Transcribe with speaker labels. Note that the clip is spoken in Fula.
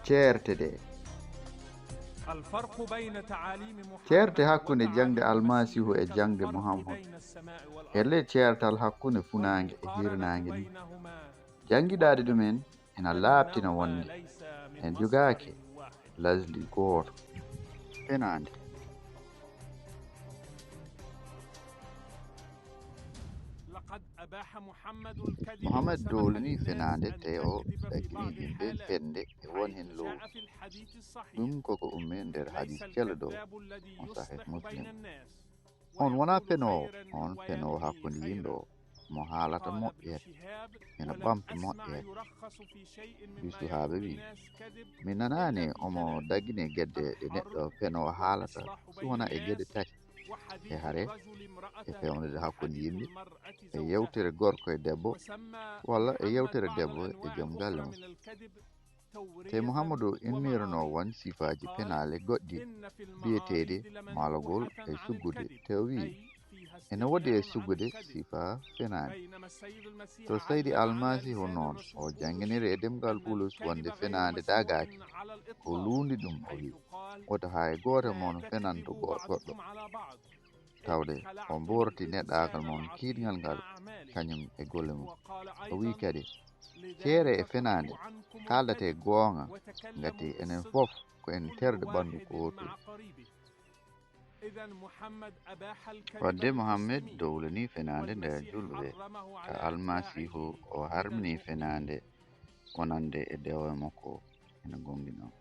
Speaker 1: ceerte ɗe. ceerte hakkunde jangde almasihu e jangde muhammad e ley ceertal hakkunde funaange e hirnaange ni jangiɗaade ɗumen ena laaɓtina wonde en jogaake lasli gooto fenaande. muhammad dowlani fenaande tawi o ɗaggini yimɓe fende e won hen low ɗum koko umme nder hadis celaɗo o sahih muslim. on wona fenowo, on fenowo hakkunde yimɓe o mo haalata moƴƴere ena ɓamta moƴƴere. bisuhaaɓe wi min nanani omo daggine gueɗɗe ɗe neɗɗo fenowo haalata so wona e gueɗe tati e haare e fewnude hakkunde yimɓe e yewtere gorko e debbo walla e yewtere debbo e joom galle mum. te muhammadou immirano won sifaji penale goɗɗi biyeteɗe malogol e suggude te o wi ene woodi e suggude sifa fenade. to saydi almasihu noon o janginiri e demgal bulus wonde fenade dagaki o luundi ɗum o wi woto hay goto mon fenanto goɗɗo tawde o mborti neɗɗagal mon kiiɗgal ngal kañum e golle mum. o wi kadi ceere e fenade kaldate goonga ngati enen fof ko en terde ɓandu gootol. wadde muhammed dowlani fenade nder julɓe ta almasihu o harmini fenade wonande e dewe makko ene gonɗi noon.